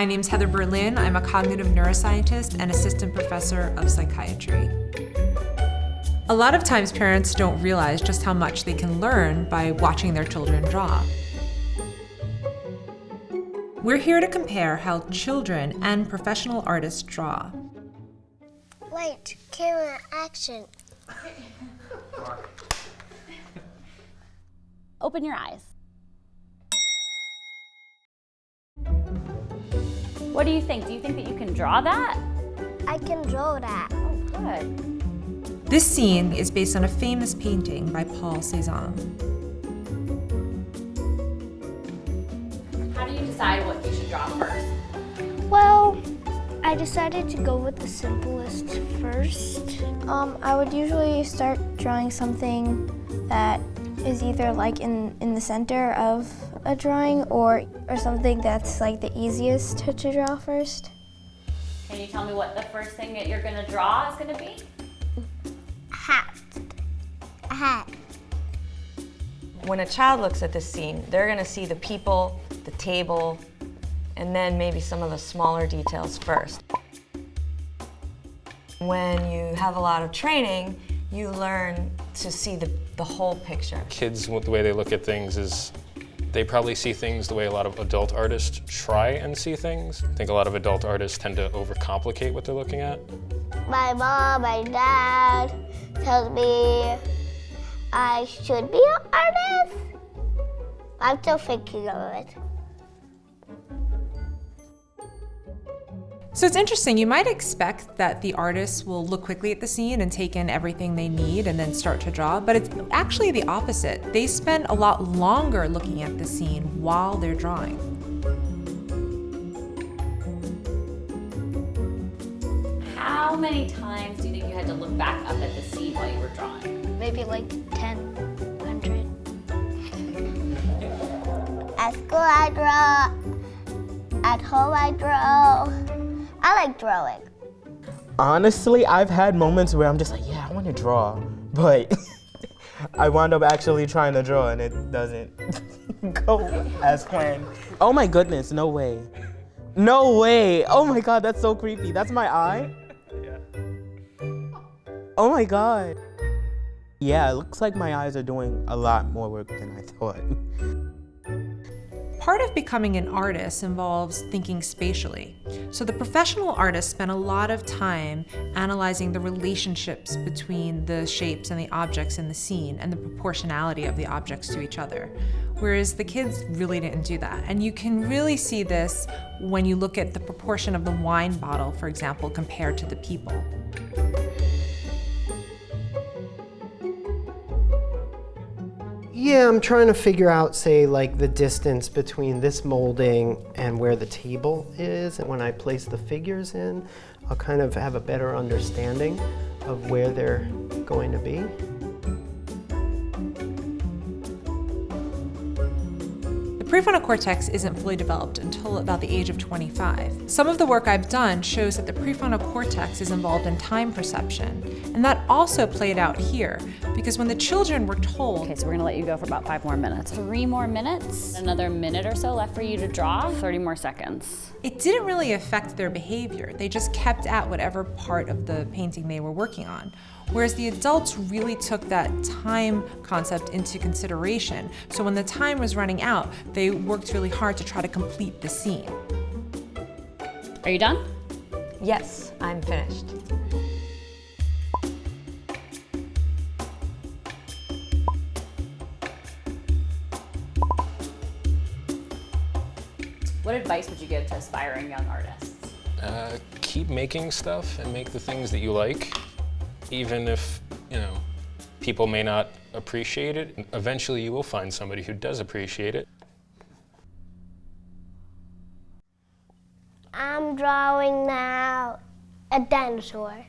My name's Heather Berlin. I'm a cognitive neuroscientist and assistant professor of psychiatry. A lot of times parents don't realize just how much they can learn by watching their children draw. We're here to compare how children and professional artists draw. Wait, camera, action. Open your eyes. What do you think? Do you think that you can draw that? I can draw that. Oh, good. This scene is based on a famous painting by Paul Cézanne. How do you decide what you should draw first? Well, I decided to go with the simplest first. I would usually start drawing something that is either like in the center of a drawing or something that's like the easiest to draw first. Can you tell me what the first thing that you're gonna draw is gonna be? A hat. When a child looks at this scene, they're gonna see the people, the table, and then maybe some of the smaller details first. When you have a lot of training, you learn to see the whole picture. Kids, the way they look at things is they probably see things the way a lot of adult artists try and see things. I think a lot of adult artists tend to overcomplicate what they're looking at. My mom, my dad tells me I should be an artist. I'm still thinking of it. So it's interesting, you might expect that the artists will look quickly at the scene and take in everything they need and then start to draw, but it's actually the opposite. They spend a lot longer looking at the scene while they're drawing. How many times do you think you had to look back up at the scene while you were drawing? Maybe like 10, 100. At school I draw. At home I draw. I like drawing. Honestly, I've had moments where I'm just like, yeah, I want to draw, but I wound up actually trying to draw and it doesn't go as planned. Oh my goodness, no way. No way. Oh my God, that's so creepy. That's my eye? Yeah. Oh my God. Yeah, it looks like my eyes are doing a lot more work than I thought. Part of becoming an artist involves thinking spatially. So the professional artists spend a lot of time analyzing the relationships between the shapes and the objects in the scene and the proportionality of the objects to each other. Whereas the kids really didn't do that. And you can really see this when you look at the proportion of the wine bottle, for example, compared to the people. Yeah, I'm trying to figure out, say, like the distance between this molding and where the table is. And when I place the figures in, I'll kind of have a better understanding of where they're going to be. The prefrontal cortex isn't fully developed until about the age of 25. Some of the work I've done shows that the prefrontal cortex is involved in time perception, and that also played out here, because when the children were told... Okay, so we're gonna let you go for about 5 more minutes. 3 more minutes, another minute or so left for you to draw, 30 more seconds. It didn't really affect their behavior. They just kept at whatever part of the painting they were working on. Whereas the adults really took that time concept into consideration. So when the time was running out, they worked really hard to try to complete the scene. Are you done? Yes, I'm finished. What advice would you give to aspiring young artists? Keep making stuff and make the things that you like, even if, people may not appreciate it. Eventually you will find somebody who does appreciate it. I'm drawing now a dinosaur.